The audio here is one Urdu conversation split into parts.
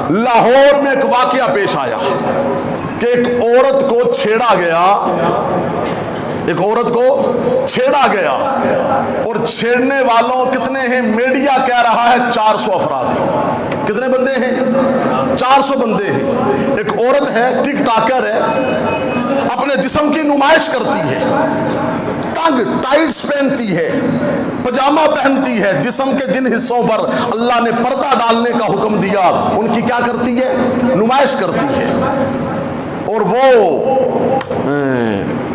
لاہور میں ایک واقعہ پیش آیا کہ ایک عورت کو چھیڑا گیا، ایک عورت کو چھیڑا گیا، اور چھیڑنے والوں کتنے ہیں؟ میڈیا کہہ رہا ہے 400 افراد ہیں۔ کتنے بندے ہیں؟ 400 بندے ہیں۔ ایک عورت ہے، ٹک ٹاکر ہے، اپنے جسم کی نمائش کرتی ہے، تنگ ٹائٹس پہنتی ہے، پجامہ پہنتی ہے، جسم کے جن حصوں پر اللہ نے پردہ ڈالنے کا حکم دیا ان کی کیا کرتی ہے؟ نمائش کرتی ہے۔ اور وہ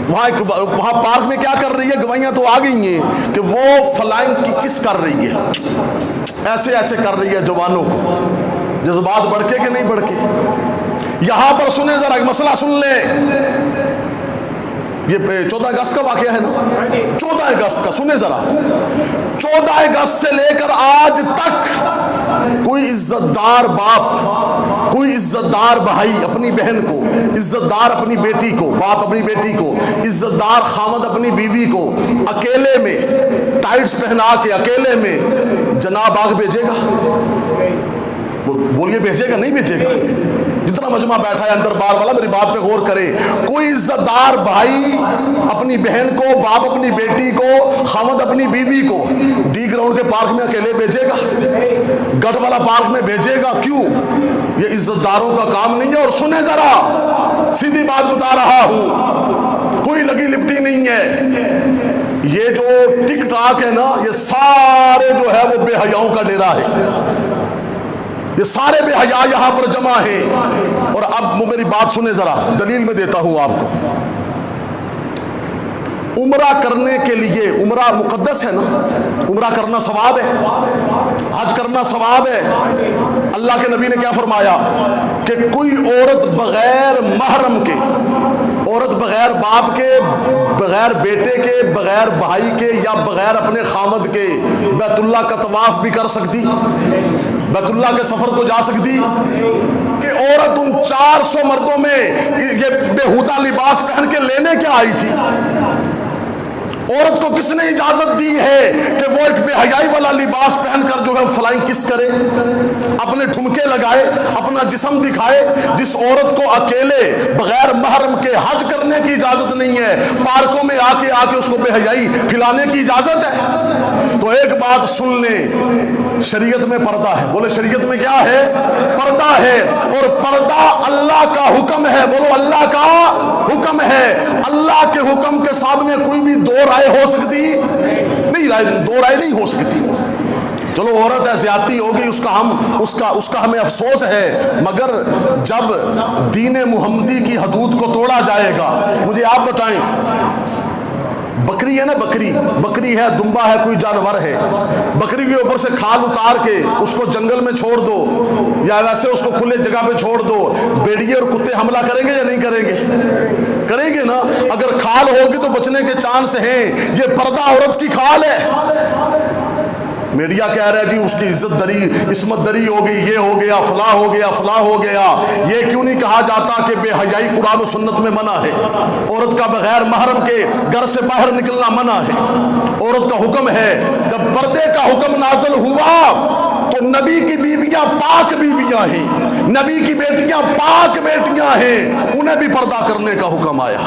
وہاں پارک میں کیا کر رہی ہے؟ گواہیاں تو آ گئی ہیں کہ وہ فلائنگ کی کس کر رہی ہے، ایسے ایسے کر رہی ہے جوانوں کو۔ جذبات بڑھکے کہ نہیں بڑھکے؟ یہاں پر سنیں ذرا، ایک مسئلہ سن لیں۔ یہ 14 اگست کا واقعہ ہے نا، 14 اگست کا سنیں ذرا۔ 14 اگست سے لے کر آج تک کوئی عزت دار باپ، کوئی عزت دار بھائی اپنی بہن کو، عزت دار اپنی بیٹی کو، باپ اپنی بیٹی کو، عزت دار خامد اپنی بیوی کو اکیلے میں ٹائٹس پہنا کے اکیلے میں جناب باغ بھیجے گا؟ بولیے بھیجے گا؟ نہیں بھیجے گا۔ جتنا مجمع بیٹھا ہے اندر بار والا میری بات پہ غور کرے، کوئی عزت دار بھائی اپنی بہن کو، باپ اپنی بیٹی کو، خامد اپنی بیوی کو ڈی گراؤنڈ کے پارک میں اکیلے بھیجے گا؟ گڑھ والا پارک میں بھیجے گا؟ کیوں؟ یہ عزت داروں کا کام نہیں ہے۔ اور سنیں ذرا، سیدھی بات بتا رہا ہوں، کوئی لگی لپٹی نہیں ہے۔ یہ جو ٹک ٹاک ہے نا، یہ سارے جو ہے وہ بے حیاؤں کا ڈیرا ہے۔ یہ سارے بے حیا یہاں پر جمع ہیں۔ اور اب میری بات سنیں ذرا، دلیل میں دیتا ہوں آپ کو۔ عمرہ کرنے کے لیے، عمرہ مقدس ہے نا، عمرہ کرنا ثواب ہے، حج کرنا ثواب ہے۔ اللہ کے نبی نے کیا فرمایا کہ کوئی عورت بغیر محرم کے، عورت بغیر باپ کے، بغیر بیٹے کے، بغیر بھائی کے، یا بغیر اپنے خامد کے بیت اللہ کا طواف بھی کر سکتی، بیت اللہ کے سفر کو جا سکتی؟ کہ عورت ان 400 مردوں میں یہ بےہودہ لباس پہن کے لینے کیا آئی تھی؟ عورت کو کس نے اجازت دی ہے کہ وہ ایک بے حیائی والا لباس پہن کر جو ہے فلائنگ کس کرے، اپنے ٹھمکے لگائے، اپنا جسم دکھائے؟ جس عورت کو اکیلے بغیر محرم کے حج کرنے کی اجازت نہیں ہے، پارکوں میں آ کے اس کو بے حیائی پھیلانے کی اجازت ہے؟ تو ایک بات سن لیں، شریعت میں پردہ ہے۔ بولے شریعت میں کیا ہے؟ پردہ ہے۔ اور پردہ اللہ کا حکم ہے۔ بولو اللہ کا حکم ہے۔ اللہ کے حکم کے سامنے کوئی بھی دو رائے ہو سکتی نہیں، دو رائے نہیں ہو سکتی۔ چلو عورت ہے، زیادتی ہوگی، اس کا ہمیں افسوس ہے، مگر جب دین محمدی کی حدود کو توڑا جائے گا، مجھے آپ بتائیں، بکری ہے نا، بکری ہے، دمبا ہے، کوئی جانور ہے، بکری کے اوپر سے کھال اتار کے اس کو جنگل میں چھوڑ دو یا ویسے اس کو کھلے جگہ پہ چھوڑ دو، بھیڑیے اور کتے حملہ کریں گے یا نہیں کریں گے؟ کریں گے نا۔ اگر کھال ہوگی تو بچنے کے چانس ہیں۔ یہ پردہ عورت کی کھال ہے۔ میڈیا کہہ رہا ہے جی اس کی عزت دری، عصمت دری ہو گئی، یہ ہو گیا، فلاں ہو گیا، فلاں ہو گیا۔ یہ کیوں نہیں کہا جاتا کہ بے حیائی قرآن و سنت میں منع ہے؟ عورت کا بغیر محرم کے گھر سے باہر نکلنا منع ہے۔ عورت کا حکم ہے، جب پردے کا حکم نازل ہوا تو نبی کی بیویاں پاک بیویاں ہیں، نبی کی بیٹیاں پاک بیٹیاں ہیں، انہیں بھی پردہ کرنے کا حکم آیا۔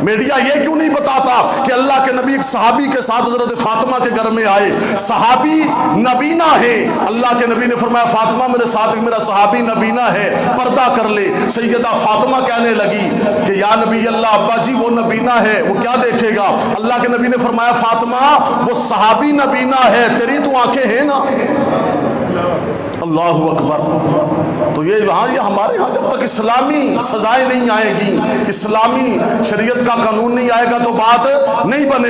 میڈیا یہ کیوں نہیں بتاتا کہ اللہ کے نبی ایک صحابی کے ساتھ حضرت فاطمہ کے گھر میں آئے، صحابی نبینا ہے، اللہ کے نبی نے فرمایا فاطمہ میرے ساتھ میرا صحابی نبینا ہے، پردہ کر لے۔ سیدہ فاطمہ کہنے لگی کہ یا نبی اللہ، ابا جی وہ نبینا ہے، وہ کیا دیکھے گا؟ اللہ کے نبی نے فرمایا فاطمہ وہ صحابی نبینا ہے، تیری تو آنکھیں ہیں نا۔ اللہ اکبر۔ تو یہ ہمارے ہاں جب تک اسلامی سزائیں نہیں آئے گی، اسلامی شریعت کا قانون نہیں آئے گا تو بات نہیں بنے